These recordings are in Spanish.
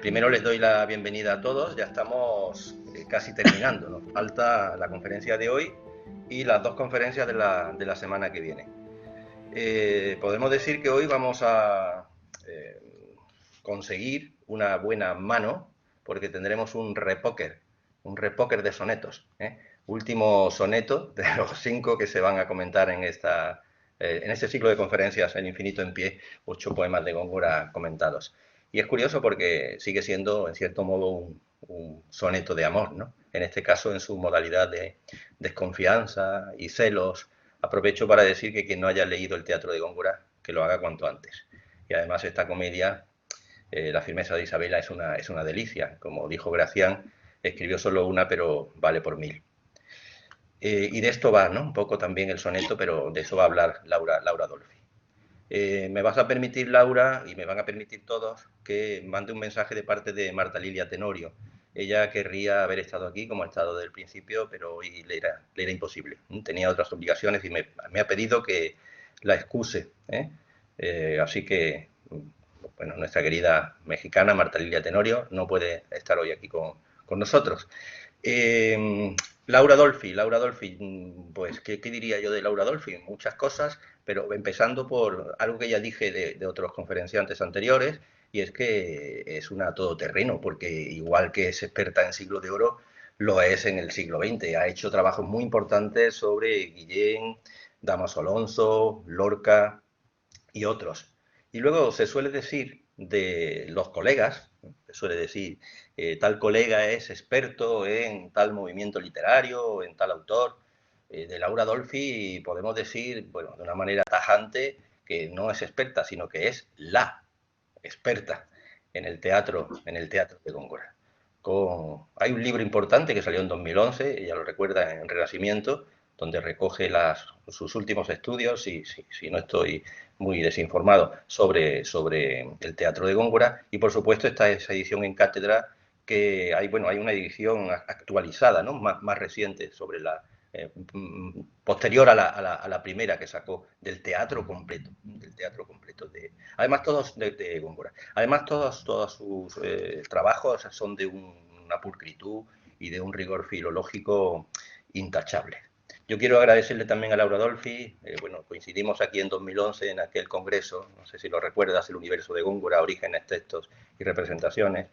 Primero les doy la bienvenida a todos, ya estamos casi terminando, nos falta la conferencia de hoy y las dos conferencias de la semana que viene. Podemos decir que hoy vamos a conseguir una buena mano porque tendremos un repóker de sonetos. Último soneto de los 5 que se van a comentar en este ciclo de conferencias El infinito en pie, 8 poemas de Góngora comentados. Y es curioso porque sigue siendo, en cierto modo, un soneto de amor, ¿no? En este caso, en su modalidad de desconfianza y celos. Aprovecho para decir que quien no haya leído el teatro de Góngora, que lo haga cuanto antes. Y además esta comedia, La firmeza de Isabela, es una delicia. Como dijo Gracián, escribió solo una, pero vale por 1000. Y de esto va, ¿no? Un poco también el soneto, pero de eso va a hablar Laura Dolfi. Me vas a permitir, Laura, y me van a permitir todos, que mande un mensaje de parte de Marta Lilia Tenorio. Ella querría haber estado aquí, como ha estado desde el principio, pero hoy le era imposible. Tenía otras obligaciones y me ha pedido que la excuse. Así que, bueno, nuestra querida mexicana, Marta Lilia Tenorio, no puede estar hoy aquí con nosotros. Laura Dolfi, pues, ¿qué diría yo de Laura Dolfi? Muchas cosas, pero empezando por algo que ya dije de otros conferenciantes anteriores, y es que es una todoterreno, porque igual que es experta en siglo de oro, lo es en el siglo XX. Ha hecho trabajos muy importantes sobre Guillén, Dámaso Alonso, Lorca y otros. Y luego se suele decir de los colegas, se suele decir, tal colega es experto en tal movimiento literario, en tal autor. De Laura Dolfi podemos decir, bueno, de una manera tajante, que no es experta, sino que es la experta en el teatro de Góngora. Hay un libro importante que salió en 2011, ella lo recuerda, en Renacimiento, donde recoge sus últimos estudios, si no estoy muy desinformado, sobre el teatro de Góngora, y por supuesto está esa edición en cátedra que hay una edición actualizada, ¿no? más reciente, sobre posterior a la primera que sacó, del teatro completo, además todos de Góngora. Además todos sus trabajos son de una pulcritud y de un rigor filológico intachable. Yo quiero agradecerle también a Laura Dolfi. Coincidimos aquí en 2011 en aquel congreso, no sé si lo recuerdas, El universo de Góngora, orígenes, textos y representaciones.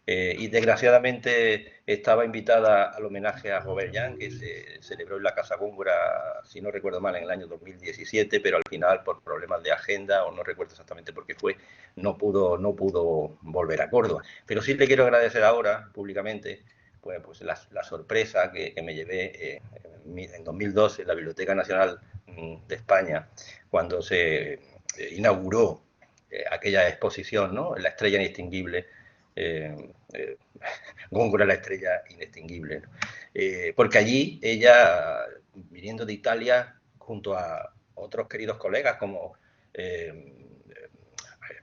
Y desgraciadamente estaba invitada al homenaje a Robert Young, que se celebró en la Casa Góngora, si no recuerdo mal, en el año 2017, pero al final, por problemas de agenda, o no recuerdo exactamente por qué fue, no pudo volver a Córdoba. Pero sí le quiero agradecer ahora, públicamente, pues la sorpresa que me llevé en 2012 en la Biblioteca Nacional de España, cuando se inauguró aquella exposición, ¿no? La estrella inextinguible, Góngora, la estrella inextinguible, ¿no? Porque allí ella, viniendo de Italia, junto a otros queridos colegas como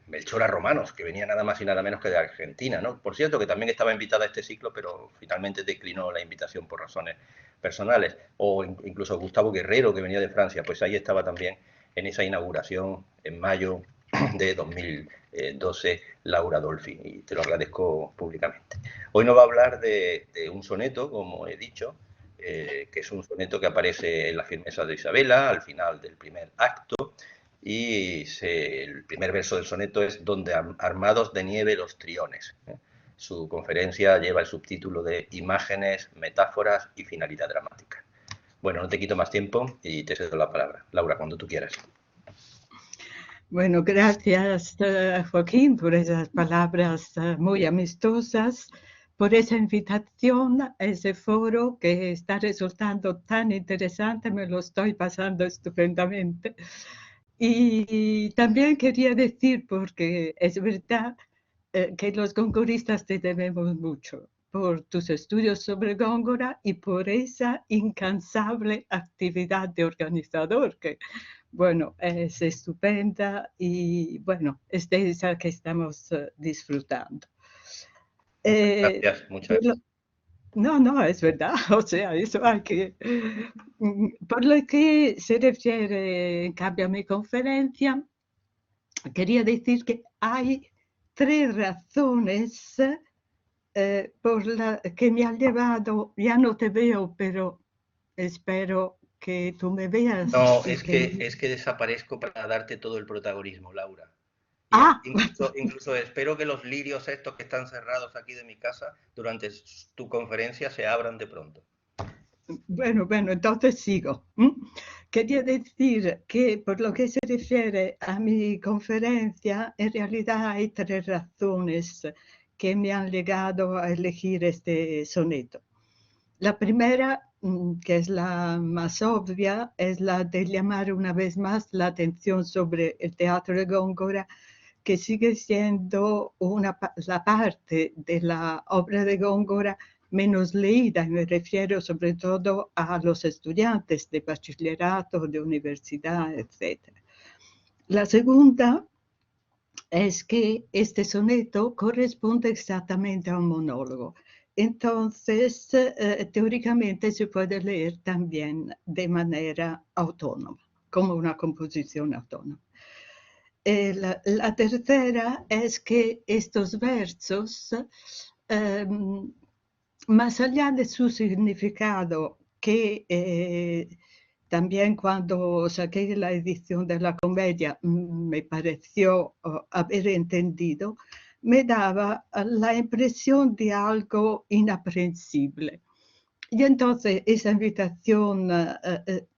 Melchora Romanos, que venía nada más y nada menos que de Argentina, ¿no? Por cierto, que también estaba invitada a este ciclo, pero finalmente declinó la invitación por razones personales. O incluso Gustavo Guerrero, que venía de Francia, pues ahí estaba también en esa inauguración en mayo de 2012, Laura Dolfi, y te lo agradezco públicamente. Hoy nos va a hablar de un soneto, como he dicho, que es un soneto que aparece en La firmeza de Isabela, al final del primer acto, y el primer verso del soneto es Donde armados de nieve los triones. Su conferencia lleva el subtítulo de Imágenes, metáforas y finalidad dramática. Bueno, no te quito más tiempo y te cedo la palabra. Laura, cuando tú quieras. Bueno, gracias Joaquín por esas palabras muy amistosas, por esa invitación a ese foro que está resultando tan interesante, me lo estoy pasando estupendamente. Y también quería decir, porque es verdad que los gongoristas te debemos mucho por tus estudios sobre Góngora y por esa incansable actividad de organizador que, bueno, es estupenda y, bueno, es de esa que estamos disfrutando. Gracias, muchas gracias. No, es verdad, o sea, eso hay que... Por lo que se refiere, en cambio, a mi conferencia, quería decir que hay 3 razones por las que me han llevado, ya no te veo, pero espero que tú me veas. No, Y es que desaparezco para darte todo el protagonismo, Laura. Y Ah, incluso espero que los lirios estos que están cerrados aquí de mi casa durante tu conferencia se abran de pronto. bueno, entonces sigo. Quería decir que por lo que se refiere a mi conferencia, en realidad hay 3 razones que me han llegado a elegir este soneto. La primera, que es la más obvia, es la de llamar una vez más la atención sobre el teatro de Góngora, que sigue siendo la parte de la obra de Góngora menos leída, y me refiero sobre todo a los estudiantes de bachillerato, de universidad, etc. La segunda es que este soneto corresponde exactamente a un monólogo. Entonces, teóricamente se puede leer también de manera autónoma, como una composición autónoma. La tercera es que estos versos, más allá de su significado, que también cuando saqué la edición de la comedia me pareció haber entendido, me daba la impresión de algo inaprensible. Y entonces esa invitación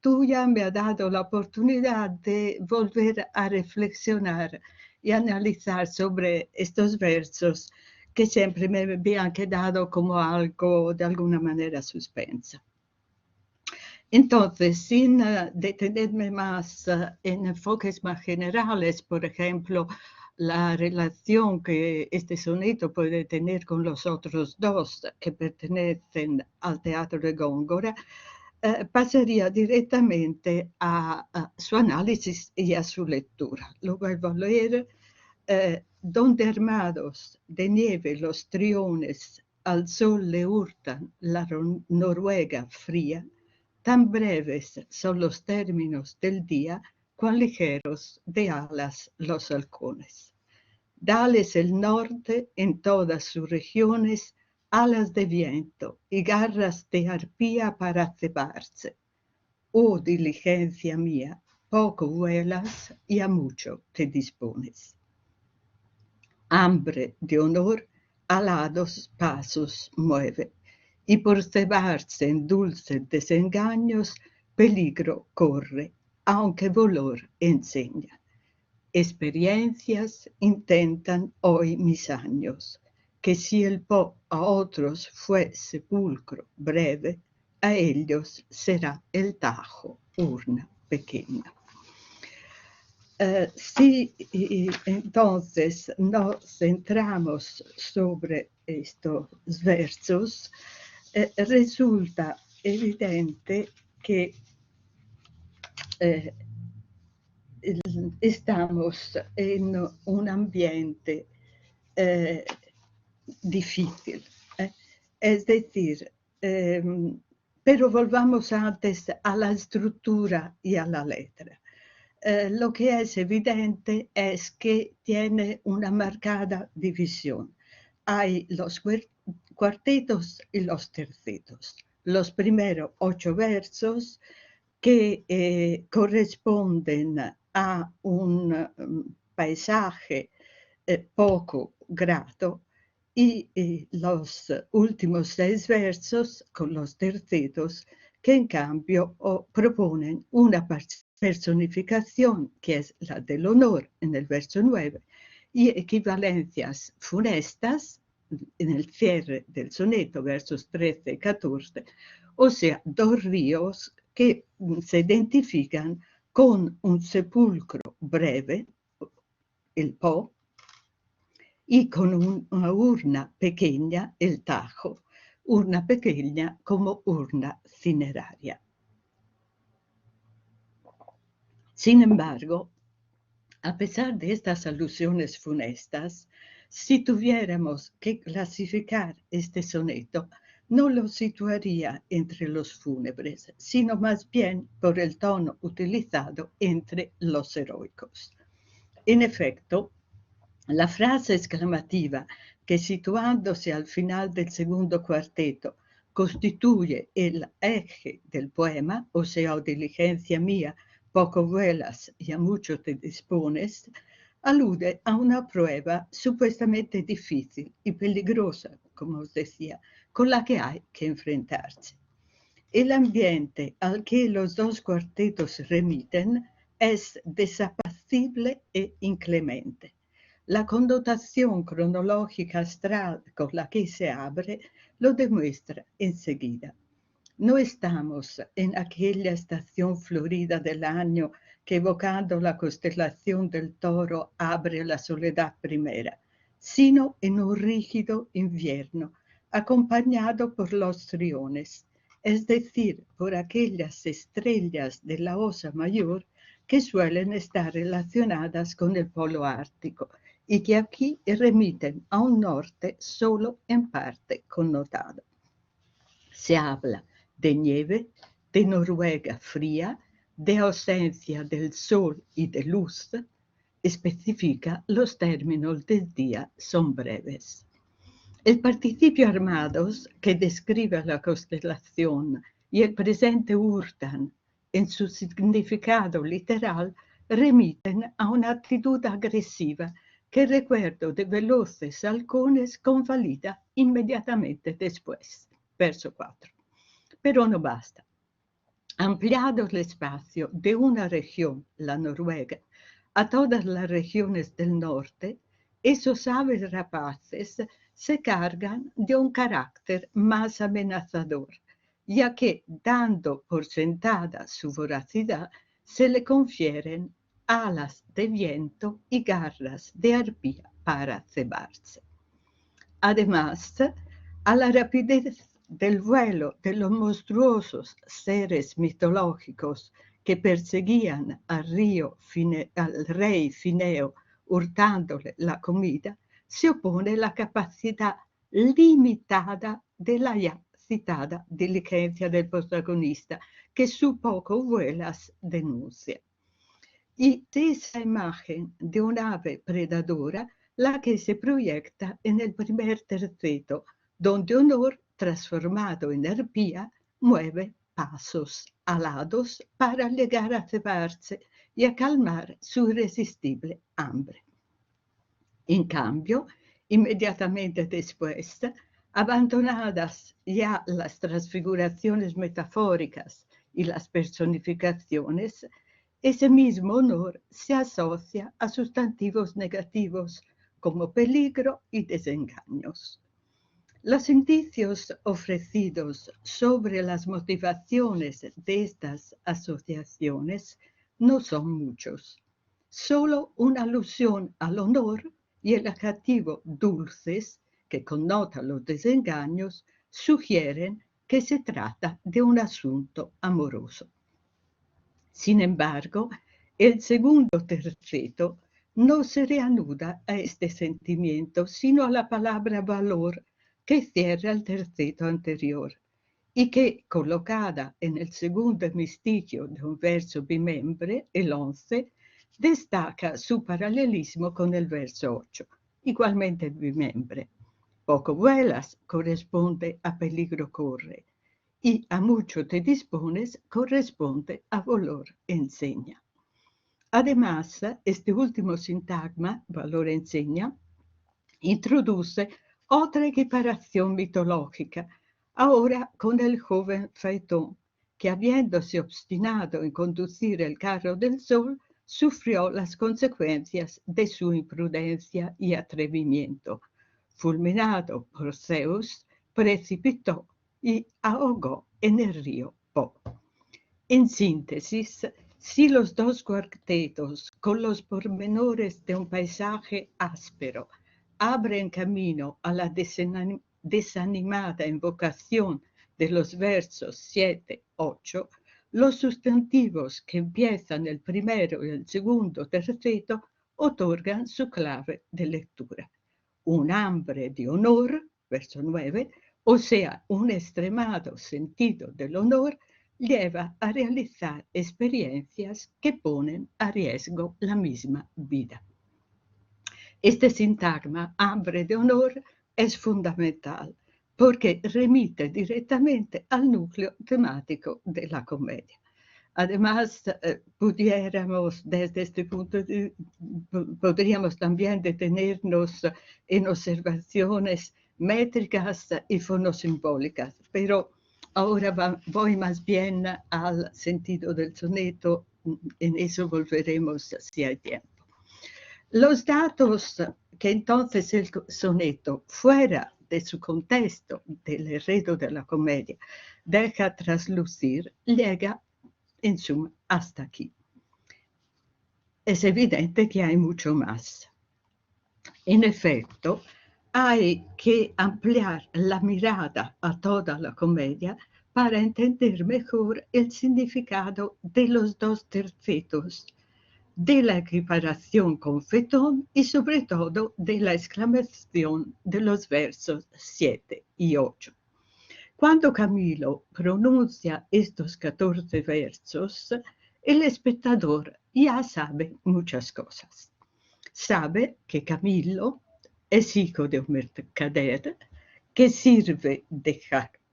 tuya me ha dado la oportunidad de volver a reflexionar y analizar sobre estos versos que siempre me habían quedado como algo de alguna manera suspensa. Entonces, sin detenerme más en enfoques más generales, por ejemplo, la relación que este soneto puede tener con los otros dos que pertenecen al teatro de Góngora, pasaría directamente a su análisis y a su lectura. Lo vuelvo a leer. Donde armados de nieve los triones al sol le hurtan la Noruega fría, tan breves son los términos del día, cuán ligeros de alas los halcones. Dales el norte en todas sus regiones alas de viento y garras de arpía para cebarse. Oh diligencia mía, poco vuelas y a mucho te dispones. Hambre de honor alados pasos mueve, y por cebarse en dulces desengaños peligro corre, aunque dolor enseña. Experiencias intentan hoy mis años, que si el po a otros fue sepulcro breve, a ellos será el Tajo urna pequeña. Si entonces nos centramos sobre estos versos, resulta evidente que estamos en un ambiente difícil. Es decir, pero volvamos antes a la estructura y a la letra. Lo que es evidente es que tiene una marcada división. Hay los cuartetos y los tercetos. Los primeros 8 versos que corresponden a un paisaje poco grato, y los últimos 6 versos con los tercetos que en cambio proponen una personificación que es la del honor en el verso 9 y equivalencias funestas en el cierre del soneto, versos 13 y 14, o sea, 2 ríos que se identifican con un sepulcro breve, el Po, y con una urna pequeña, el Tajo, urna pequeña como urna cineraria. Sin embargo, a pesar de estas alusiones funestas, si tuviéramos que clasificar este soneto, no lo situaría entre los fúnebres, sino más bien por el tono utilizado entre los heroicos. En efecto, La frase esclamativa que situándose al final del segundo cuarteto constituye el eje del poema, o sea, o diligencia mía, poco vuelas y a mucho te dispones, alude a una prueba supuestamente difícil y peligrosa, como os decía, con la que hay que enfrentarse. El ambiente al que los dos cuartetos remiten es desapacible e inclemente. La connotación cronológica astral con la que se abre lo demuestra enseguida. No estamos en aquella estación florida del año que evocando la constelación del Toro abre la soledad primera, sino en un rígido invierno, acompañado por los triones, es decir, por aquellas estrellas de la Osa Mayor que suelen estar relacionadas con el polo ártico y que aquí remiten a un norte solo en parte connotado. Se habla de nieve, de Noruega fría, de ausencia del sol y de luz. Especifica los términos del día son breves. El participio armados, que describe la constelación, y el presente hurtan, en su significado literal, remiten a una actitud agresiva que el recuerdo de veloces halcones convalida inmediatamente después. Verso 4. Pero no basta. Ampliado el espacio de una región, la Noruega, a todas las regiones del norte, esos aves rapaces se cargan de un carácter más amenazador, ya que, dando por sentada su voracidad, se le confieren alas de viento y garras de arpía para cebarse. Además, a la rapidez del vuelo de los monstruosos seres mitológicos que perseguían al rey Fineo hurtándole la comida, se opone la capacidad limitada de la ya citada diligencia del protagonista, que su poco vuelas denuncia. Y esa imagen de un ave predadora la que se proyecta en el primer terceto, donde Honor, transformado en arpía, mueve pasos alados para llegar a cebarse y a calmar su irresistible hambre. En cambio, inmediatamente después, abandonadas ya las transfiguraciones metafóricas y las personificaciones, ese mismo honor se asocia a sustantivos negativos como peligro y desengaños. Los indicios ofrecidos sobre las motivaciones de estas asociaciones no son muchos. Solo una alusión al honor y el adjetivo dulces, que connota los desengaños, sugieren que se trata de un asunto amoroso. Sin embargo, el segundo terceto no se reanuda a este sentimiento, sino a la palabra valor que cierra el terceto anterior y que, colocada en el segundo hemistigio de un verso bimembre, el 11, destaca su paralelismo con el verso 8, igualmente bimembre. Poco vuelas corresponde a peligro corre y a mucho te dispones corresponde a valor enseña. Además, este último sintagma, valor enseña, introduce otra equiparación mitológica, ahora con el joven Faetón, que habiéndose obstinado en conducir el carro del sol, sufrió las consecuencias de su imprudencia y atrevimiento. Fulminado por Zeus, precipitó y ahogó en el río Po. En síntesis, si los dos cuartetos, con los pormenores de un paisaje áspero, abren camino a la desanimada invocación de los versos 7, 8, los sustantivos que empiezan el primero y el segundo terceto otorgan su clave de lectura. Un hambre de honor, verso 9, o sea, un extremado sentido del honor, lleva a realizar experiencias que ponen a riesgo la misma vida. Este sintagma, hambre de honor, es fundamental porque remite directamente al núcleo temático de la comedia. Además, pudiéramos desde este punto podríamos también detenernos en observaciones métricas y fonosimbólicas, pero ahora voy más bien al sentido del soneto, en eso volveremos si hay tiempo. Los datos que entonces el soneto, fuera de su contexto del enredo de la comedia, deja traslucir, llega en suma hasta aquí. Es evidente que hay mucho más. En efecto, hay que ampliar la mirada a toda la comedia para entender mejor el significado de los dos tercetos, de la equiparación con Fetón y sobre todo de la exclamación de los versos 7 y 8. Cuando Camilo pronuncia estos 14 versos, el espectador ya sabe muchas cosas. Sabe que Camilo es hijo de un mercader, que sirve de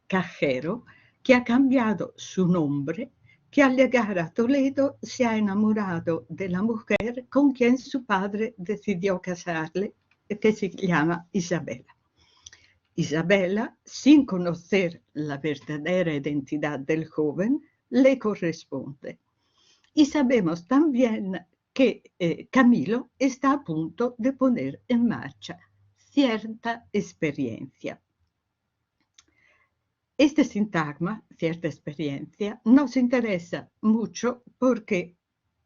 cajero, que ha cambiado su nombre, que al llegar a Toledo se ha enamorado de la mujer con quien su padre decidió casarle, que se llama Isabela. Isabela, sin conocer la verdadera identidad del joven, le corresponde. Y sabemos también que Camilo está a punto de poner en marcha cierta experiencia. Este sintagma, cierta experiencia, nos interesa mucho porque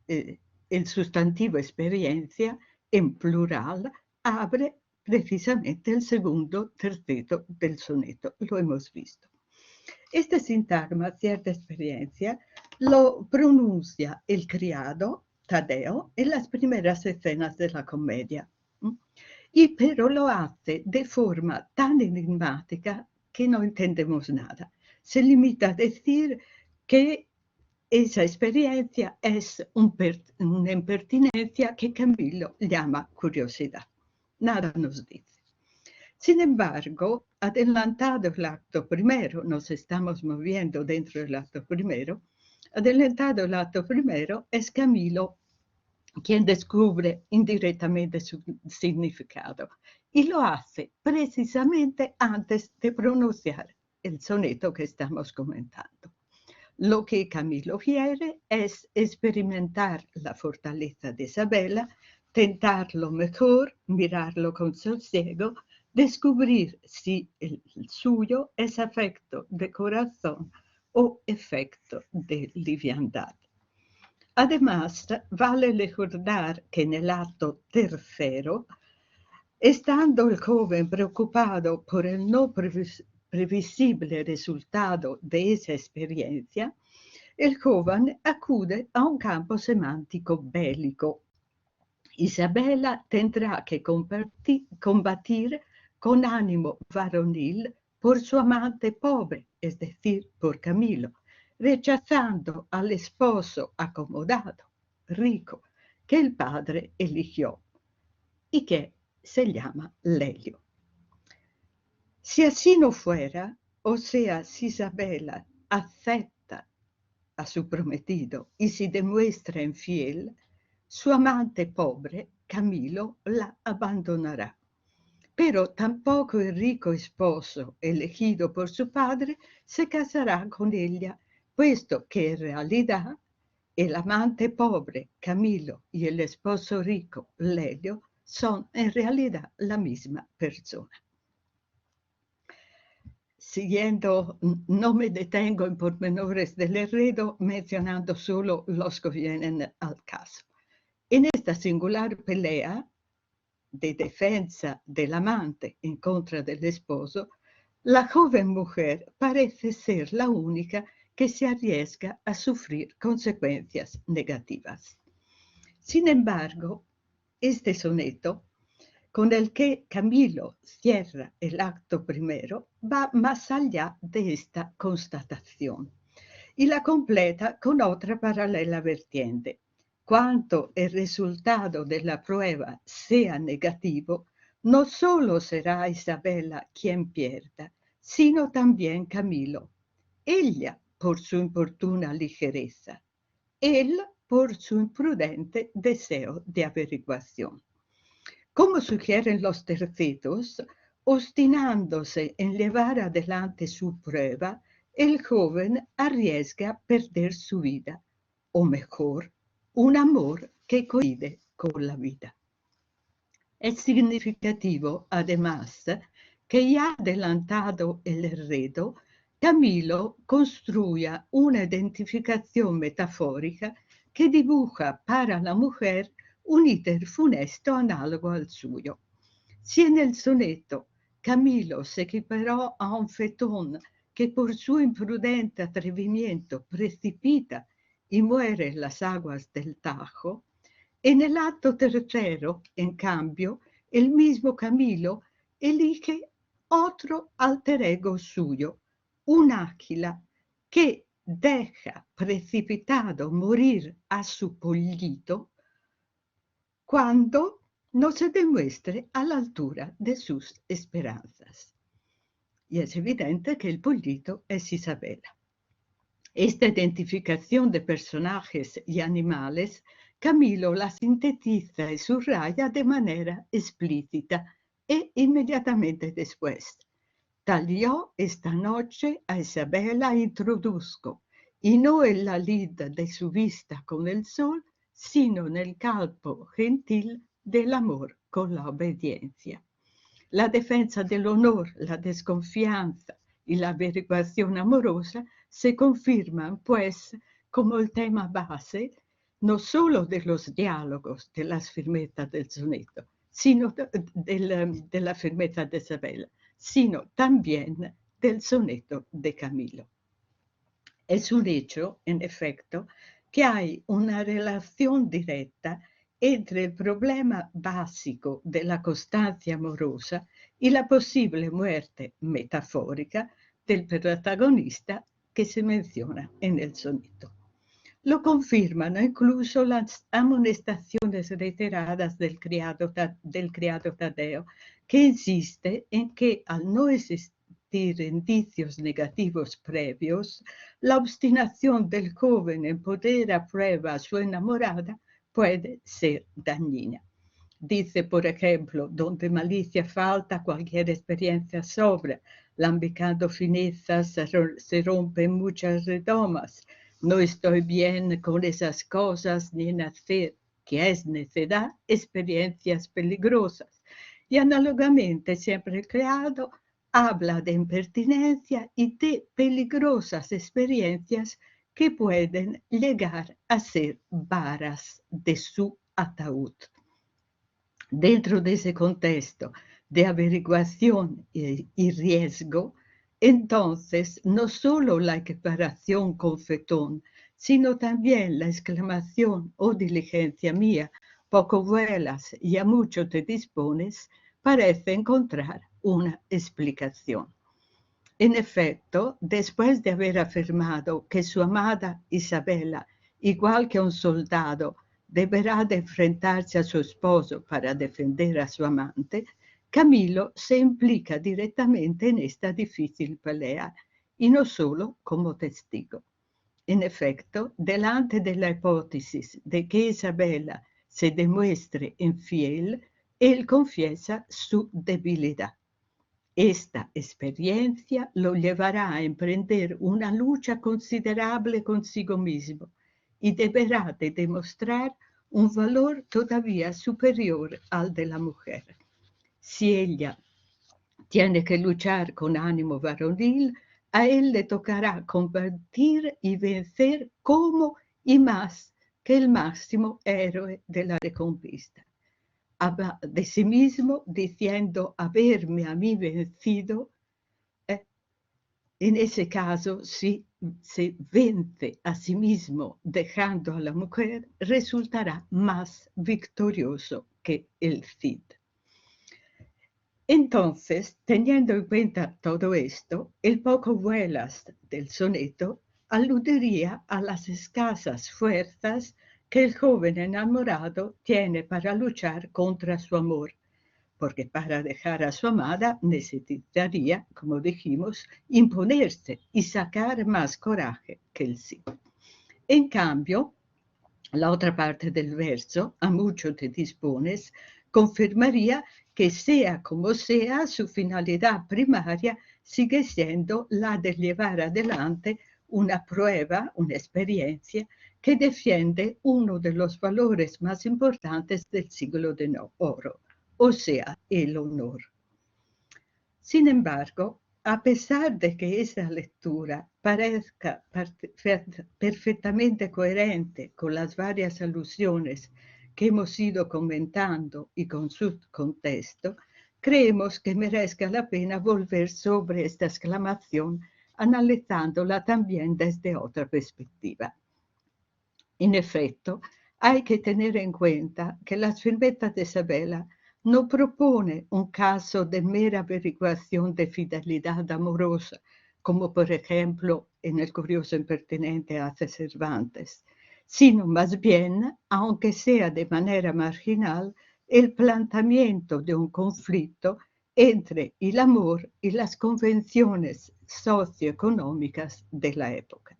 el sustantivo experiencia, en plural, abre precisamente el segundo terceto del soneto, lo hemos visto. Este sintagma, cierta experiencia, lo pronuncia el criado Taddeo en las primeras escenas de la comedia, y pero lo hace de forma tan enigmática que no entendemos nada. Se limita a decir que esa experiencia es una impertinencia que Camilo llama curiosidad. Nada nos dice. Sin embargo, adelantado el acto primero, nos estamos moviendo dentro del acto primero, adelantado el acto primero es Camilo quien descubre indirectamente su significado y lo hace precisamente antes de pronunciar el soneto que estamos comentando. Lo que Camilo quiere es experimentar la fortaleza de Isabela, tentarlo mejor, mirarlo con sosiego, descubrir si el suyo es afecto de corazón o efecto de liviandad. Además, vale recordar que en el acto tercero, estando el joven preocupado por el no previsible resultado de esa experiencia, el joven acude a un campo semántico bélico. Isabela tendrá que combatir con ánimo varonil por su amante pobre, es decir, por Camilo, rechazando al esposo acomodado, rico, que el padre eligió y que se llama Lelio. Si así no fuera, o sea, si Isabela acepta a su prometido y si demuestra infiel, su amante pobre, Camilo, la abandonará. Pero tampoco el rico esposo elegido por su padre se casará con ella, puesto que en realidad el amante pobre, Camilo, y el esposo rico, Lelio, son en realidad la misma persona. Siguiendo, no me detengo en pormenores del enredo, mencionando solo los que vienen al caso. En esta singular pelea de defensa del amante en contra del esposo, la joven mujer parece ser la única que se arriesga a sufrir consecuencias negativas. Sin embargo, este soneto, con el que Camilo cierra el acto primero, va más allá de esta constatación y la completa con otra paralela vertiente. cuando el resultado de la prueba sea negativo, no solo será Isabella quien pierda, sino también Camilo. Ella por su importuna ligereza, él por su imprudente deseo de averiguación. Como sugieren los terceros, obstinándose en llevar adelante su prueba, el joven arriesga perder su vida, o mejor, un amor que coincide con la vida. Es significativo, además, que ya adelantado el enredo, Camilo construya una identificación metafórica que dibuja para la mujer un íter funesto análogo al suyo. Si en el soneto Camilo se equiparó a un fetón que por su imprudente atrevimiento precipita y muere en las aguas del Tajo, en el acto tercero, en cambio, el mismo Camilo elige otro alter ego suyo, un águila que deja precipitado morir a su pollito cuando no se demuestre a la altura de sus esperanzas. Y es evidente que el pollito es Isabella. Esta identificación de personajes y animales, Camilo la sintetiza y subraya de manera explícita e inmediatamente después. Tal yo esta noche a Isabella introduzco, y no en la lid de su vista con el sol, sino en el calpo gentil del amor con la obediencia. La defensa del honor, la desconfianza y la averiguación amorosa se confirman, pues, como el tema base, no solo de los diálogos, de las firmetas del soneto, sino de la firmeza de Isabella, sino también del soneto de Camilo. Es un hecho, en efecto, que hay una relación directa entre el problema básico de la constancia amorosa y la posible muerte metafórica del protagonista que se menciona en el soneto. Lo confirman incluso las amonestaciones reiteradas del criado Tadeo, que insiste en que al no existir indicios negativos previos, la obstinación del joven en poner a prueba a su enamorada puede ser dañina. Dice, por ejemplo, donde malicia falta, cualquier experiencia sobra, lambicando finezas se rompen muchas redomas. No estoy bien con esas cosas ni en hacer, que es necedad, experiencias peligrosas. Y análogamente siempre creado habla de impertinencia y de peligrosas experiencias que pueden llegar a ser varas de su ataúd. Dentro de ese contexto de averiguación y riesgo, entonces no solo la equiparación con fetón, sino también la exclamación, oh diligencia mía, poco vuelas y a mucho te dispones, parece encontrar una explicación. En efecto, después de haber afirmado que su amada Isabella, igual que un soldado, deberá de enfrentarse a su esposo para defender a su amante, Camilo se implica directamente en esta difícil pelea, y no solo como testigo. En efecto, delante de la hipótesis de que Isabella se demuestre infiel, él confiesa su debilidad. Esta experiencia lo llevará a emprender una lucha considerable consigo mismo y deberá de demostrar un valor todavía superior al de la mujer. Si ella tiene que luchar con ánimo varonil, a él le tocará combatir y vencer como y más que el máximo héroe de la reconquista. Habla de sí mismo diciendo haberme a mí vencido. En ese caso, si se vence a sí mismo dejando a la mujer, resultará más victorioso que el Cid. Entonces, teniendo en cuenta todo esto, el poco vuelas del soneto aludiría a las escasas fuerzas que el joven enamorado tiene para luchar contra su amor, porque para dejar a su amada necesitaría, como dijimos, imponerse y sacar más coraje que el sí. En cambio, la otra parte del verso, a mucho te dispones, confirmaría que sea como sea, su finalidad primaria sigue siendo la de llevar adelante una prueba, una experiencia que defiende uno de los valores más importantes del siglo de oro, o sea, el honor. Sin embargo, a pesar de que esa lectura parezca perfectamente coherente con las varias alusiones que hemos ido comentando y con su contexto, creemos que merezca la pena volver sobre esta exclamación, analizándola también desde otra perspectiva. En efecto, hay que tener en cuenta que las firmetas de Isabela no propone un caso de mera averiguación de fidelidad amorosa, como por ejemplo en el curioso impertinente hace Cervantes, sino más bien, aunque sea de manera marginal, el planteamiento de un conflicto entre el amor y las convenciones socioeconómicas de la época.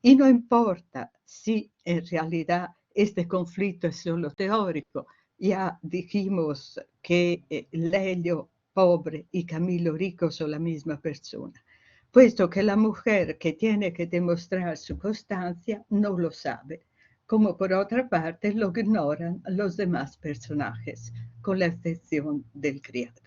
Y no importa si en realidad este conflicto es solo teórico. Ya dijimos que Lelio pobre y Camilo rico son la misma persona, puesto que la mujer que tiene que demostrar su constancia no lo sabe, como por otra parte lo ignoran los demás personajes, con la excepción del criado.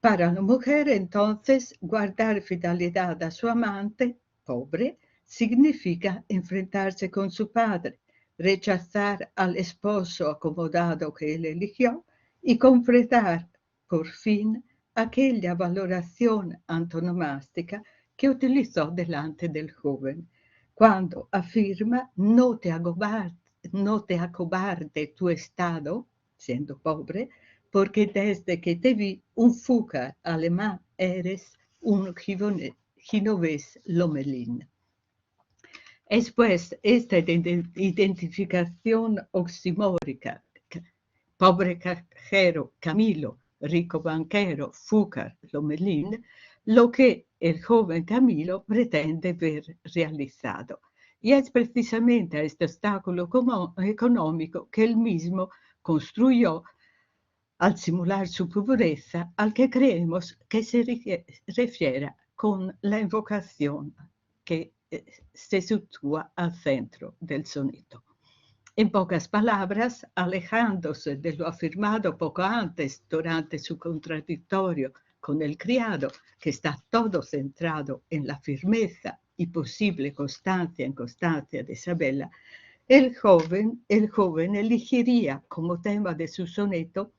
Para la mujer, entonces, guardar fidelidad a su amante, pobre, significa enfrentarse con su padre, rechazar al esposo acomodado que él eligió y completar, por fin, aquella valoración antonomástica que utilizó delante del joven, cuando afirma no te acobarde tu estado, siendo pobre, porque desde que te vi un fúcar alemán eres un genovés lomelín. Es pues esta identificación oximórica, pobre cajero, Camilo, rico banquero, fúcar, lomelín, lo que el joven Camilo pretende ver realizado. Y es precisamente a este obstáculo económico que él mismo construyó al simular su pobreza, al que creemos que se refiere con la invocación que se sitúa al centro del soneto. En pocas palabras, alejándose de lo afirmado poco antes durante su contradictorio con el criado, que está todo centrado en la firmeza y posible constancia en constancia de Isabela, el joven elegiría como tema de su soneto,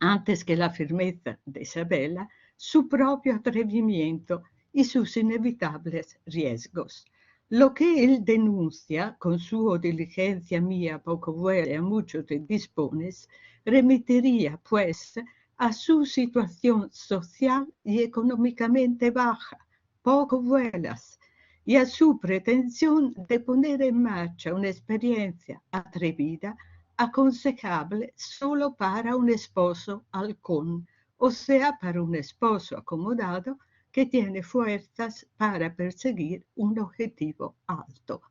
antes que la firmeza de Isabela, su propio atrevimiento y sus inevitables riesgos. Lo que él denuncia con su diligencia mía poco vuela, a mucho te dispones, remitiría pues a su situación social y económicamente baja, poco vuelas, y a su pretensión de poner en marcha una experiencia atrevida, aconsejable solo para un esposo halcón, o sea, para un esposo acomodado que tiene fuerzas para perseguir un objetivo alto.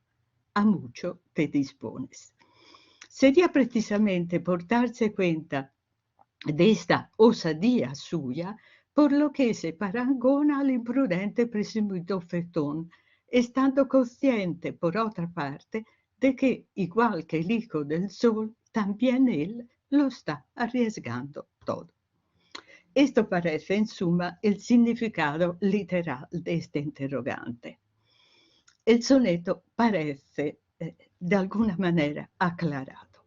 A mucho te dispones. Sería precisamente por darse cuenta de esta osadía suya por lo que se parangona al imprudente presumido Ofertón, estando consciente, por otra parte, de que, igual que el hijo del sol, también él lo está arriesgando todo. Esto parece, en suma, el significado literal de este interrogante. El soneto parece, de alguna manera, aclarado.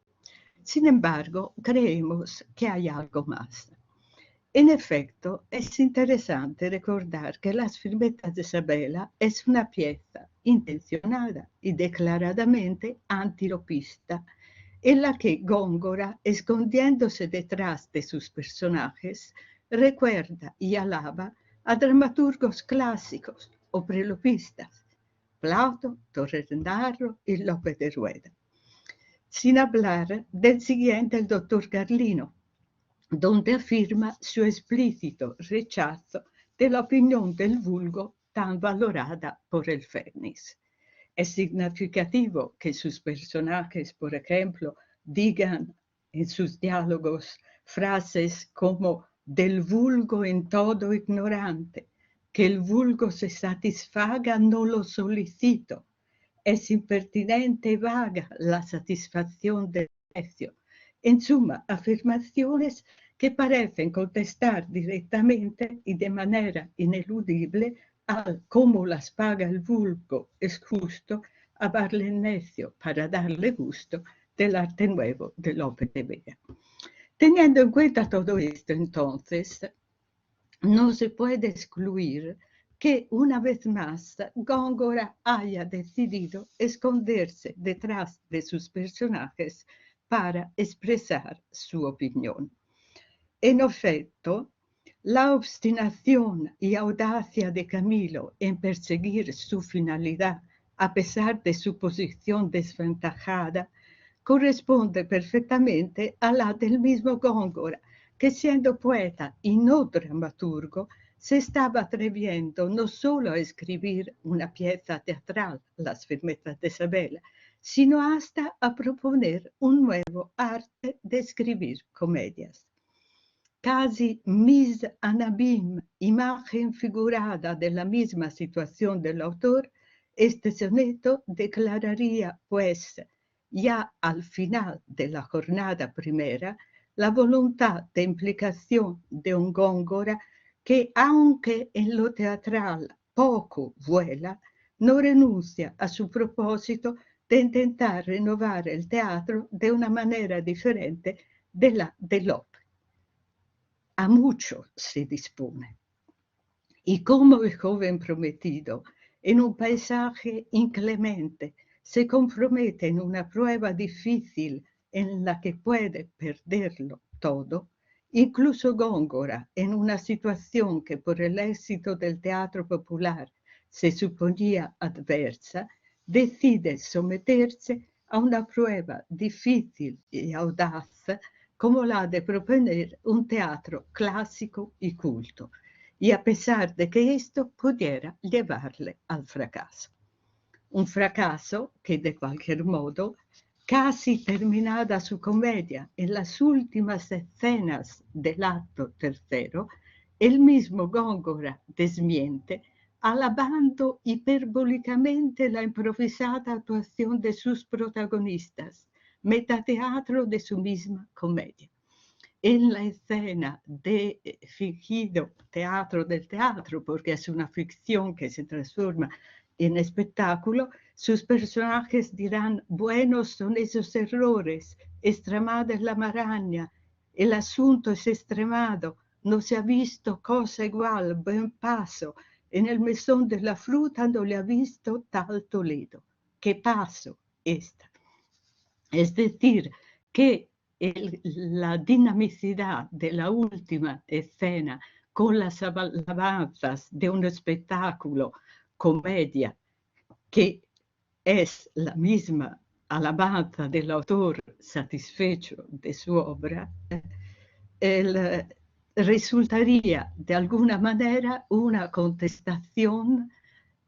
Sin embargo, creemos que hay algo más. En efecto, es interesante recordar que Las firmetas de Isabela es una pieza intencionada y declaradamente antilopista, en la que Góngora, escondiéndose detrás de sus personajes, recuerda y alaba a dramaturgos clásicos o prelopistas, Plauto, Torres de Narro y Lope de Rueda. sin hablar del siguiente, el doctor Carlino, donde afirma su explícito rechazo de la opinión del vulgo tan valorada por el Fénix. Es significativo que sus personajes, por ejemplo, digan en sus diálogos frases como del vulgo en todo ignorante, que el vulgo se satisfaga no lo solicito, es impertinente y vaga la satisfacción del necio. En suma, afirmaciones que parecen contestar directamente y de manera ineludible al cómo las paga el vulgo es justo a darle necio para darle gusto del arte nuevo de Lope de Vega. Teniendo en cuenta todo esto, entonces, no se puede excluir que una vez más Góngora haya decidido esconderse detrás de sus personajes para expresar su opinión. En efecto, la obstinación y audacia de Camilo en perseguir su finalidad, a pesar de su posición desventajada, corresponde perfectamente a la del mismo Góngora, que siendo poeta y no dramaturgo, se estaba atreviendo no solo a escribir una pieza teatral, Las firmetas de Isabela, sino hasta a proponer un nuevo arte de escribir comedias. Casi mis anabim, imagen figurada de la misma situación del autor, este soneto declararía, pues, ya al final de la jornada primera, la voluntad de implicación de un Góngora que, aunque en lo teatral poco vuela, no renuncia a su propósito de intentar renovar el teatro de una manera diferente de la de Lope. A mucho se dispone. Y como el joven prometido, en un paisaje inclemente, se compromete en una prueba difícil en la que puede perderlo todo, incluso Góngora, en una situación que por el éxito del teatro popular se suponía adversa, decide someterse a una prueba difícil y audaz como la de proponer un teatro clásico y culto, y a pesar de que esto pudiera llevarle al fracaso. Un fracaso que de cualquier modo, casi terminada su comedia en las últimas escenas del acto tercero, el mismo Góngora desmiente, alabando hiperbólicamente la improvisada actuación de sus protagonistas, metateatro de su misma comedia. En la escena de fingido teatro del teatro, porque es una ficción que se transforma en espectáculo, sus personajes dirán, buenos son esos errores, extremada es la maraña, el asunto es extremado, no se ha visto cosa igual, buen paso, en el mesón de la fruta no le ha visto tal Toledo. ¿Qué paso esta? Es decir, que la dinamicidad de la última escena con las alabanzas de un espectáculo, comedia, que es la misma alabanza del autor satisfecho de su obra, resultaría de alguna manera una contestación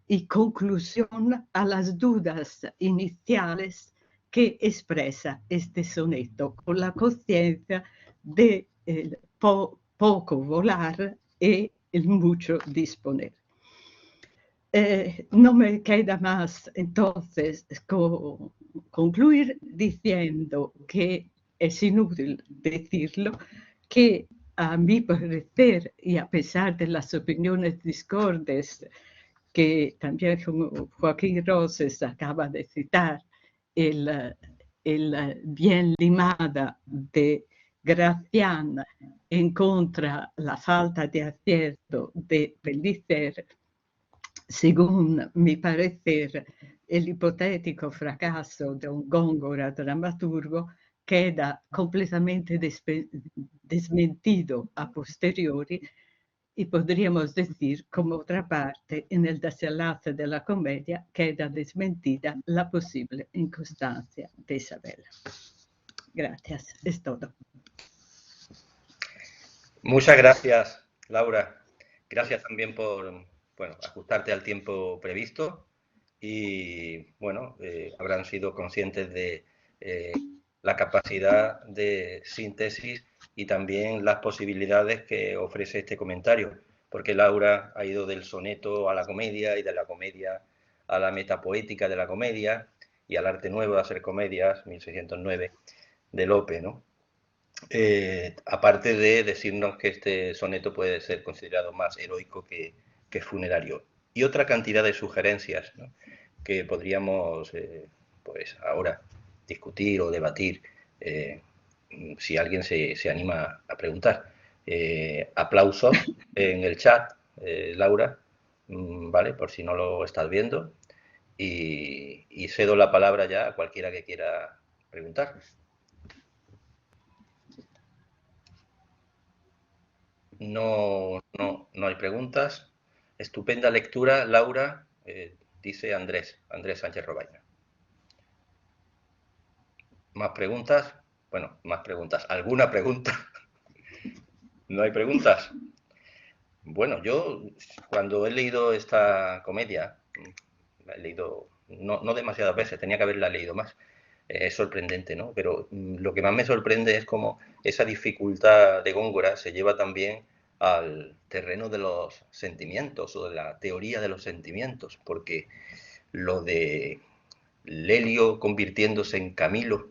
y conclusión a las dudas iniciales que expresa este soneto, con la conciencia de poco volar y el mucho disponer. No me queda más entonces concluir diciendo que es inútil decirlo, que a mi parecer y a pesar de las opiniones discordes que también Joaquín Roses acaba de citar, el bien limada de Gracián en contra la falta de acierto de Pellicer, según mi parecer, el hipotético fracaso de un Góngora dramaturgo queda completamente desmentido a posteriori Y podríamos decir, como otra parte, en el desenlace de la comedia queda desmentida la posible inconstancia de Isabela. Gracias, es todo. Muchas gracias, Laura. Gracias también por, bueno, ajustarte al tiempo previsto y, bueno, habrán sido conscientes de la capacidad de síntesis y también las posibilidades que ofrece este comentario, porque Laura ha ido del soneto a la comedia y de la comedia a la metapoética de la comedia y al arte nuevo de hacer comedias, 1609, de Lope, ¿no? Aparte de decirnos que este soneto puede ser considerado más heroico que funerario. Y otra cantidad de sugerencias, ¿no?, que podríamos pues ahora discutir o debatir, si alguien se anima a preguntar. Aplausos en el chat, Laura, ¿vale? Por si no lo estás viendo. Y cedo la palabra ya a cualquiera que quiera preguntar. No hay preguntas. Estupenda lectura, Laura, dice Andrés Sánchez Robaina. ¿Más preguntas? Bueno, más preguntas. ¿Alguna pregunta? ¿No hay preguntas? Bueno, yo cuando he leído esta comedia, la he leído no demasiadas veces, tenía que haberla leído más. Es sorprendente, ¿no? Pero lo que más me sorprende es cómo esa dificultad de Góngora se lleva también al terreno de los sentimientos o de la teoría de los sentimientos, porque lo de Lelio convirtiéndose en Camilo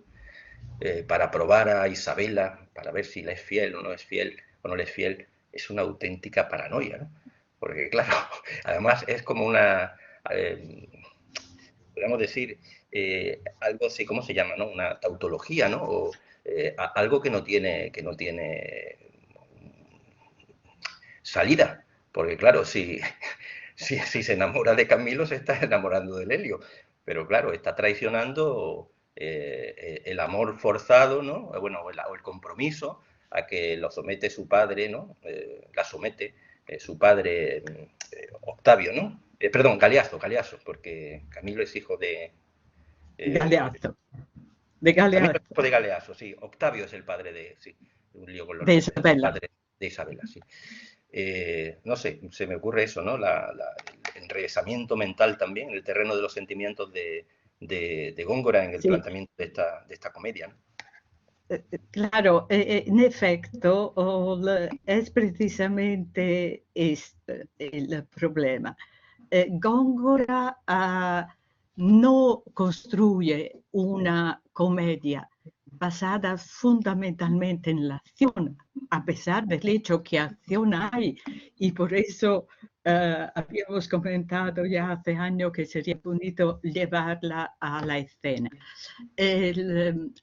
para probar a Isabela, para ver si le es fiel o no es fiel o no le es fiel, es una auténtica paranoia, ¿no? Porque claro, además es como una, podríamos decir, algo así, ¿cómo se llama?, ¿no? Una tautología, ¿no? O algo que no tiene salida. Porque claro, si se enamora de Camilo, se está enamorando de Lelio. Pero claro, está traicionando el amor forzado, ¿no? Bueno, o el compromiso a que lo somete su padre, ¿no? La somete su padre Octavio, ¿no? Perdón, Galeazzo, porque Camilo es hijo de... Galeazzo. De Camilo es Galeazzo. hijo de Galeazzo, sí. Octavio es el padre de... Sí, un lío con los De nombres. Isabela. El padre de Isabela, sí. No sé, se me ocurre eso, ¿no? El enrevesamiento mental también, el terreno de los sentimientos de Góngora en el Sí. planteamiento de esta comedia, ¿no? Claro, en efecto, es precisamente este el problema. Góngora no construye una comedia basada fundamentalmente en la acción, a pesar del hecho que acción hay, y por eso habíamos comentado ya hace años que sería bonito llevarla a la escena.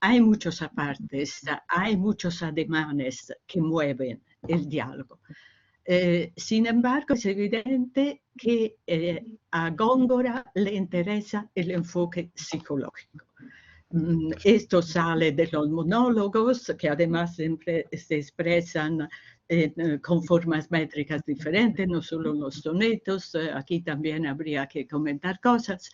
Hay muchos apartes, hay muchos ademanes que mueven el diálogo. Sin embargo, es evidente que a Góngora le interesa el enfoque psicológico. Esto sale de los monólogos, que además siempre se expresan con formas métricas diferentes, no solo los sonetos, aquí también habría que comentar cosas,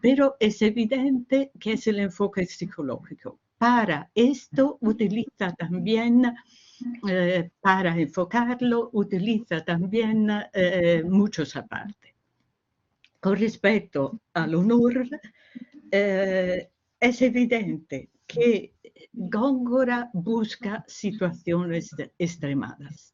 pero es evidente que es el enfoque psicológico. Para esto utiliza también, para enfocarlo, utiliza también muchos apartes. Con respecto al honor, es evidente que Góngora busca situaciones extremadas.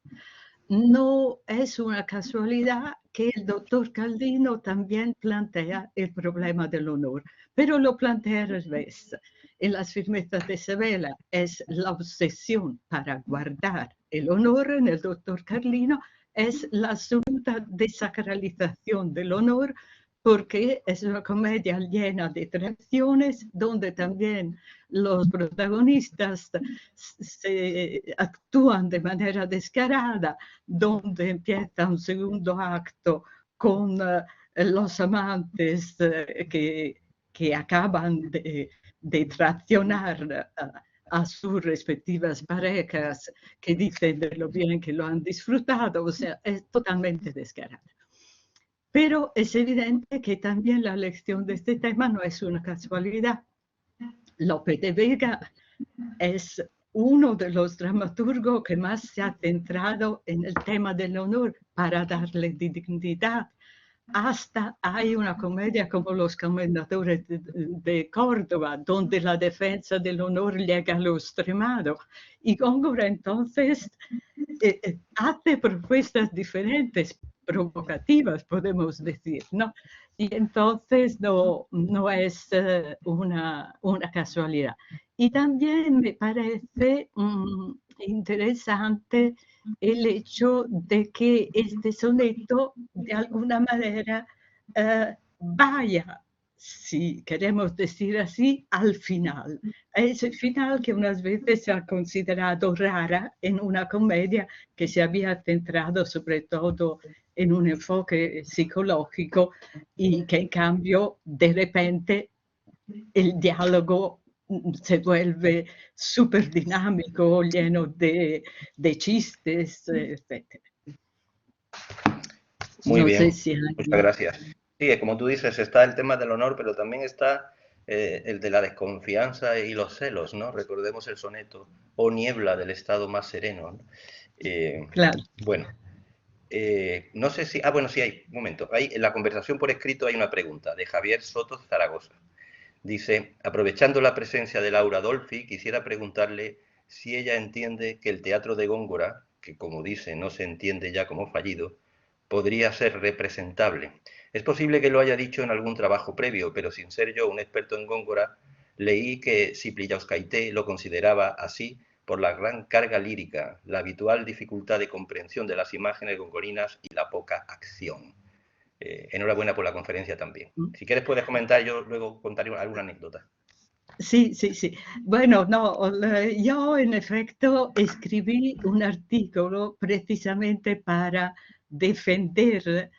No es una casualidad que el doctor Caldino también plantea el problema del honor, pero lo plantea al revés. En las firmetas de Isabela es la obsesión para guardar el honor, en el doctor Carlino es la absoluta desacralización del honor, porque es una comedia llena de traiciones, donde también los protagonistas actúan de manera descarada, donde empieza un segundo acto con los amantes que acaban de traicionar a sus respectivas parejas que dicen de lo bien que lo han disfrutado, o sea, es totalmente descarado. Pero es evidente que también la elección de este tema no es una casualidad. Lope de Vega es uno de los dramaturgos que más se ha centrado en el tema del honor para darle dignidad. Hasta hay una comedia como Los Comendadores de Córdoba, donde la defensa del honor llega a lo extremado. Y Góngora entonces hace propuestas diferentes, provocativas, podemos decir, ¿no? Y entonces no es una casualidad. Y también me parece interesante el hecho de que este soneto, de alguna manera, vaya, si queremos decir así, al final. Ese final que unas veces se ha considerado rara en una comedia que se había centrado sobre todo en un enfoque psicológico y que en cambio de repente el diálogo se vuelve súper dinámico, lleno de chistes, etc. Muy No sé bien, si muchas hay... gracias. Sí, como tú dices, está el tema del honor, pero también está el de la desconfianza y los celos, ¿no? Recordemos el soneto "Oh niebla del estado más sereno", ¿no? Claro. Bueno, no sé si... Ah, bueno, sí hay, un momento. Hay, en la conversación por escrito hay una pregunta de Javier Soto Zaragoza. Dice, aprovechando la presencia de Laura Dolfi, quisiera preguntarle si ella entiende que el teatro de Góngora, que como dice no se entiende ya como fallido, podría ser representable. Es posible que lo haya dicho en algún trabajo previo, pero sin ser yo un experto en Góngora, leí que Ciplillauscaité lo consideraba así por la gran carga lírica, la habitual dificultad de comprensión de las imágenes gongorinas y la poca acción. Enhorabuena por la conferencia también. Si quieres puedes comentar, yo luego contaré alguna anécdota. Sí, sí, sí. Bueno, no, yo en efecto escribí un artículo precisamente para defender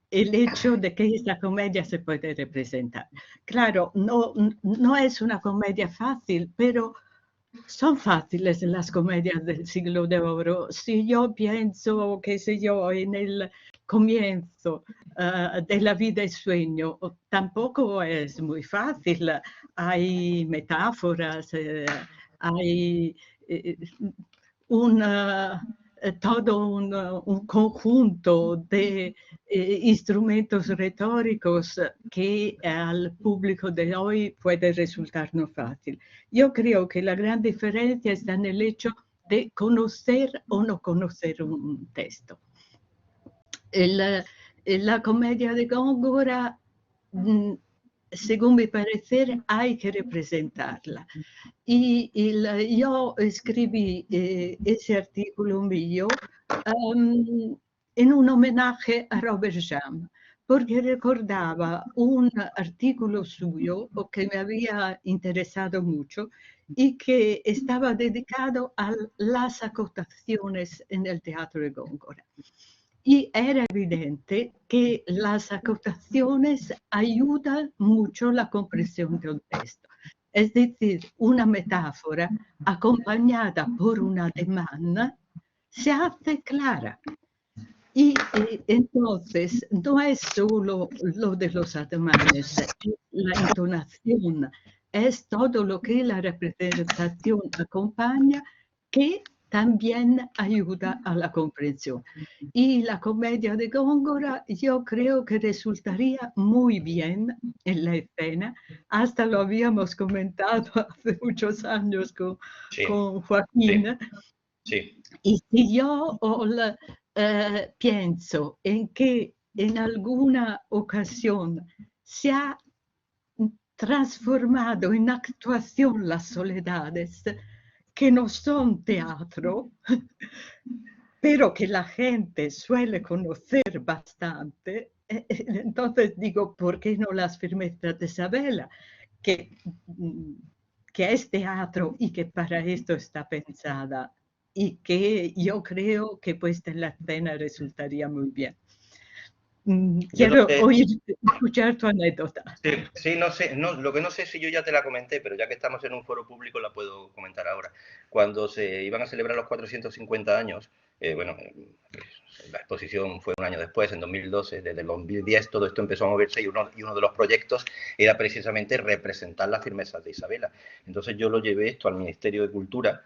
el hecho de que esta comedia se puede representar. Claro, no es una comedia fácil, pero son fáciles las comedias del siglo de oro. Si yo pienso, qué sé yo, en el comienzo de La vida y sueño, tampoco es muy fácil. Hay metáforas, hay eh, una, todo un conjunto de instrumentos retóricos que al público de hoy puede resultar no fácil. Yo creo que la gran diferencia está en el hecho de conocer o no conocer un texto. La comedia de Góngora, según mi parecer, hay que representarla. Yo escribí ese artículo mío en un homenaje a Robert Jam, porque recordaba un artículo suyo que me había interesado mucho y que estaba dedicado a las acotaciones en el teatro de Góngora. Y era evidente que las acotaciones ayudan mucho la comprensión de un texto. Es decir, una metáfora acompañada por un ademán se hace clara. Y entonces no es solo lo de los ademanes, la entonación, es todo lo que la representación acompaña que también ayuda a la comprensión. Y la comedia de Góngora yo creo que resultaría muy bien en la escena. Hasta lo habíamos comentado hace muchos años Sí, con sí, Joaquín. sí. Y si yo pienso en que en alguna ocasión se ha transformado en actuación las soledades, que no son teatro, pero que la gente suele conocer bastante, entonces digo, ¿por qué no las firmetas de Isabela? Que, que es teatro y que para esto está pensada y que yo creo que puesta en la escena resultaría muy bien. quiero escuchar tu anécdota. Sí, sí, no sé, no, lo que no sé si yo ya te la comenté, pero ya que estamos en un foro público la puedo comentar ahora. Cuando se iban a celebrar los 450 años, la exposición fue un año después, en 2012, desde el 2010 todo esto empezó a moverse y uno de los proyectos era precisamente representar las firmezas de Isabela. Entonces yo lo llevé esto al Ministerio de Cultura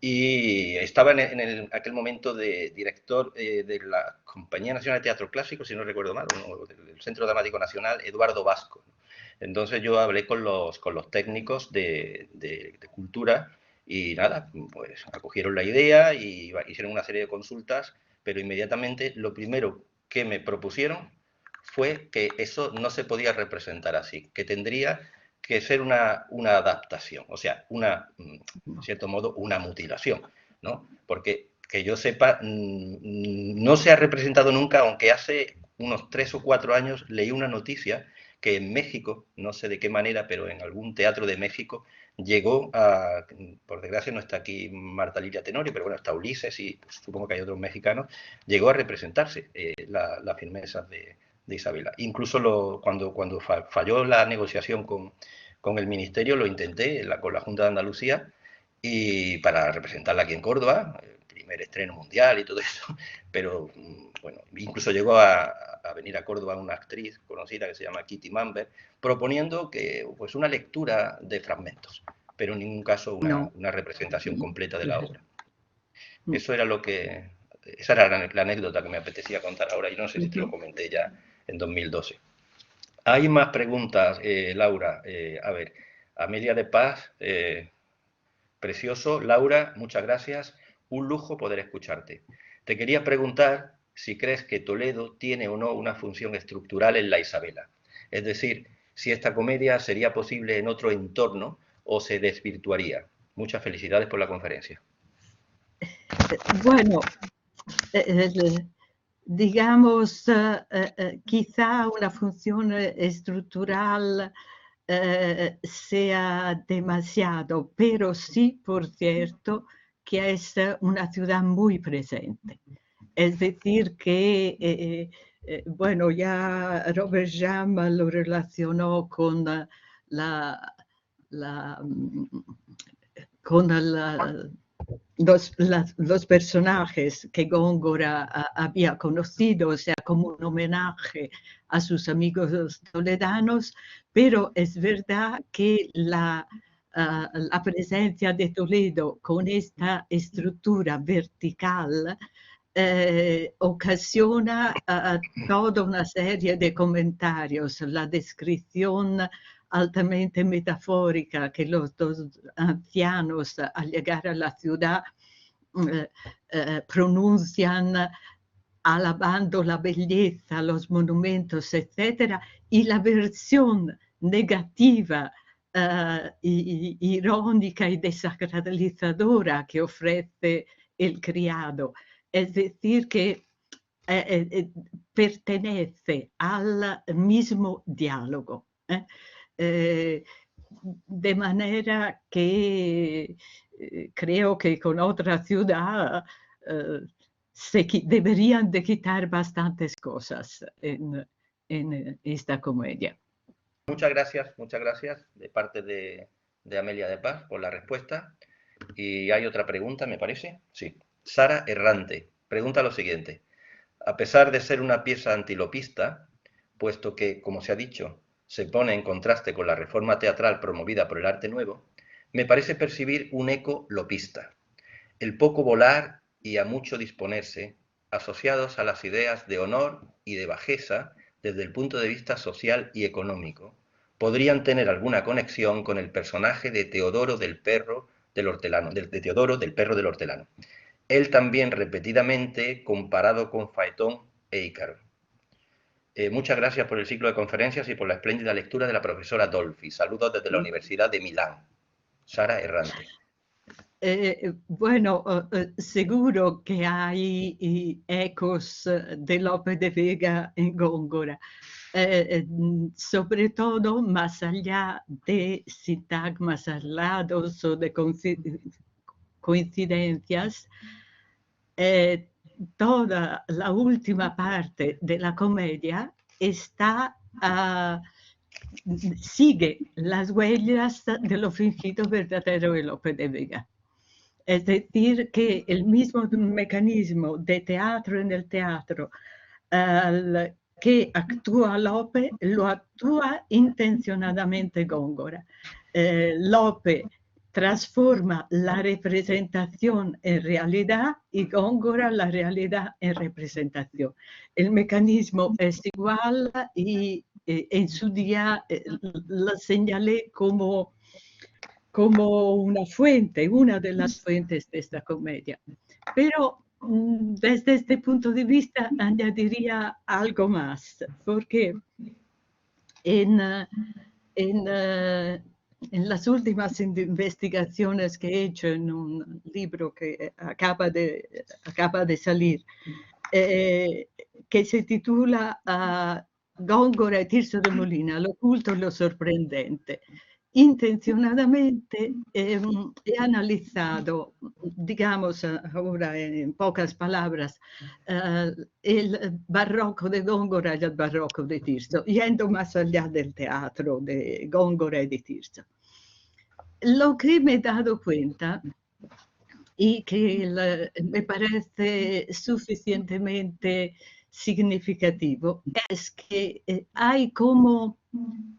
y estaba en aquel momento de director de la Compañía Nacional de Teatro Clásico, si no recuerdo mal, del Centro Dramático Nacional, Eduardo Vasco. Entonces yo hablé con los técnicos de cultura y nada, pues acogieron la idea y hicieron una serie de consultas, pero inmediatamente lo primero que me propusieron fue que eso no se podía representar así, que tendría que ser una adaptación, o sea, en cierto modo, una mutilación, ¿no? Porque que yo sepa, no se ha representado nunca, aunque hace unos 3 o 4 años leí una noticia que en México, no sé de qué manera, pero en algún teatro de México llegó a, por desgracia no está aquí Marta Lilia Tenorio, pero bueno, está Ulises y pues, supongo que hay otros mexicanos, llegó a representarse la firmeza de Isabela. Incluso cuando falló la negociación con el Ministerio, lo intenté con la Junta de Andalucía y para representarla aquí en Córdoba, el primer estreno mundial y todo eso, pero bueno, incluso llegó a venir a Córdoba una actriz conocida que se llama Kitty Mamber, proponiendo que pues una lectura de fragmentos, pero en ningún caso una representación completa de la obra. Eso era esa era la anécdota que me apetecía contar ahora y no sé si te lo comenté ya en 2012. Hay más preguntas, Laura. A ver, Amelia de Paz, precioso. Laura, muchas gracias. Un lujo poder escucharte. Te quería preguntar si crees que Toledo tiene o no una función estructural en la Isabela. Es decir, si esta comedia sería posible en otro entorno o se desvirtuaría. Muchas felicidades por la conferencia. Bueno, digamos, quizá una función estructural sea demasiado, pero sí, por cierto, que es una ciudad muy presente. Es decir, que, bueno, ya Robert Jama lo relacionó con con los personajes que Góngora había conocido, o sea, como un homenaje a sus amigos toledanos, pero es verdad que la presencia de Toledo con esta estructura vertical ocasiona toda una serie de comentarios, la descripción altamente metafórica que los dos ancianos al llegar a la ciudad pronuncian alabando la belleza, los monumentos, etcétera, y la versión negativa, irónica y desacralizadora que ofrece el criado. Es decir, que pertenece al mismo diálogo. De manera que creo que con otra ciudad deberían de quitar bastantes cosas en esta comedia. Muchas gracias de parte de Amelia de Paz por la respuesta. Y hay otra pregunta, me parece. Sí. Sara Errante pregunta lo siguiente. A pesar de ser una pieza antilopista, puesto que, como se ha dicho, se pone en contraste con la reforma teatral promovida por el arte nuevo, me parece percibir un eco lopista. El poco volar y a mucho disponerse, asociados a las ideas de honor y de bajeza desde el punto de vista social y económico, podrían tener alguna conexión con el personaje de Teodoro del Perro del Hortelano, de Teodoro del Perro del Hortelano. Él también repetidamente comparado con Faetón e Ícaro. Muchas gracias por el ciclo de conferencias y por la espléndida lectura de la profesora Dolfi. Saludos desde la Universidad de Milán. Sara Errante. Bueno, seguro que hay ecos de Lope de Vega en Góngora, sobre todo más allá de sintagmas aislados o de coincidencias. toda la última parte de la comedia está, sigue las huellas de lo fingido verdadero de Lope de Vega. Es decir, que el mismo mecanismo de teatro en el teatro que actúa Lope, lo actúa intencionadamente Góngora. Lope transforma la representación en realidad y Góngora la realidad en representación. El mecanismo es igual y en su día la señalé como una fuente, una de las fuentes de esta comedia. Pero desde este punto de vista añadiría algo más, porque en las últimas investigaciones que he hecho en un libro que acaba de salir, que se titula Góngora e Tirso de Molina, lo oculto e lo sorprendente. Intencionadamente he analizado, digamos ahora en pocas palabras, el barroco de Góngora y el barroco de Tirso, yendo más allá del teatro de Góngora y de Tirso. Lo que me he dado cuenta y que me parece suficientemente significativo es que hay como,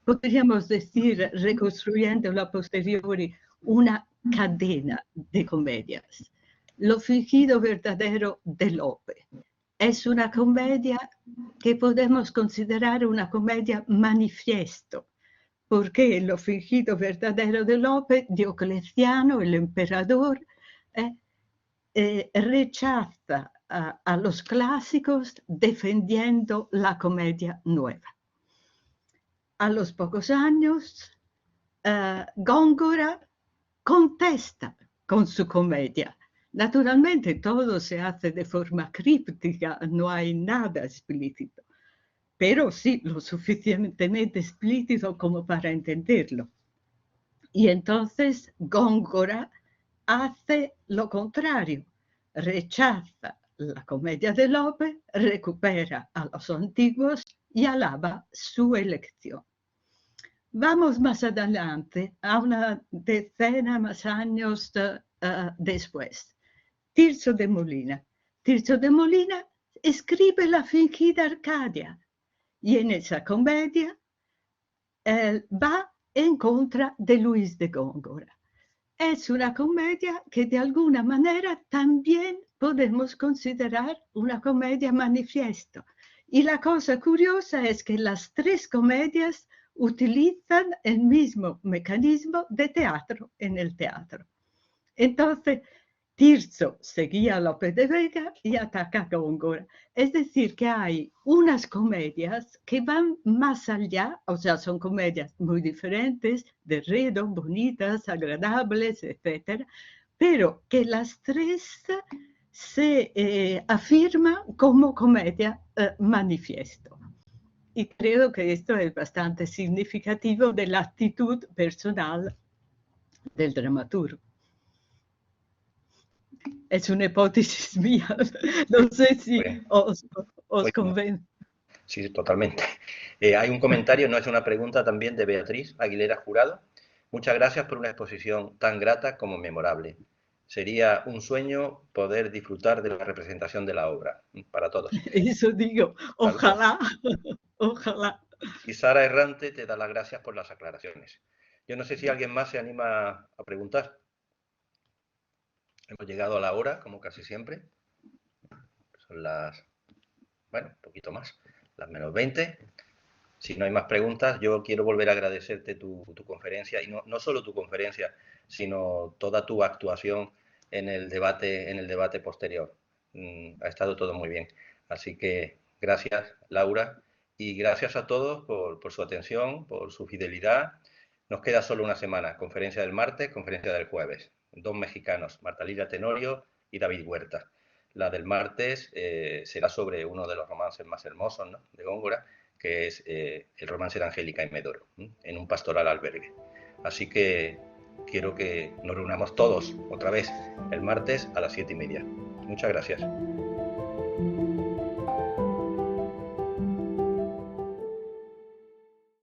podríamos decir, reconstruyendo a posteriori, una cadena de comedias. Lo fingido verdadero de Lope es una comedia que podemos considerar una comedia manifiesto, porque lo fingido verdadero de Lope, Diocleciano, el emperador, rechaza a los clásicos defendiendo la comedia nueva. A los pocos años, Góngora contesta con su comedia. Naturalmente todo se hace de forma críptica, no hay nada explícito, pero sí lo suficientemente explícito como para entenderlo. Y entonces Góngora hace lo contrario, rechaza la comedia de Lope, recupera a los antiguos y alaba su elección. Vamos más adelante, a una decena más años después. Tirso de Molina. Tirso de Molina escribe La fingida Arcadia y en esa comedia va en contra de Luis de Góngora. Es una comedia que de alguna manera también podemos considerar una comedia manifiesto. Y la cosa curiosa es que las tres comedias utilizan el mismo mecanismo de teatro en el teatro. Entonces, Tirso seguía a Lope de Vega y ataca a Góngora. Es decir, que hay unas comedias que van más allá, o sea, son comedias muy diferentes, de redo, bonitas, agradables, etc., pero que las tres se afirman como comedia manifiesto. Y creo que esto es bastante significativo de la actitud personal del dramaturgo. Es una hipótesis mía, no sé si os convence. Sí, totalmente. Hay un comentario, no es una pregunta, también de Beatriz Aguilera Jurado. Muchas gracias por una exposición tan grata como memorable. Sería un sueño poder disfrutar de la representación de la obra, para todos. Eso digo, ojalá, ojalá. Y Sara Errante te da las gracias por las aclaraciones. Yo no sé si alguien más se anima a preguntar. Hemos llegado a la hora, como casi siempre. Son las, bueno, un poquito más, las menos 20. Si no hay más preguntas, yo quiero volver a agradecerte tu conferencia, y no solo tu conferencia, sino toda tu actuación en el debate posterior. Ha estado todo muy bien. Así que gracias, Laura, y gracias a todos por su atención, por su fidelidad. Nos queda solo una semana, conferencia del martes, conferencia del jueves. Dos mexicanos, Marta Lilia Tenorio y David Huerta. La del martes será sobre uno de los romances más hermosos, ¿no?, de Góngora, que es el romance de Angélica y Medoro, en un pastoral albergue. Así que quiero que nos reunamos todos otra vez el martes a las 7:30. Muchas gracias.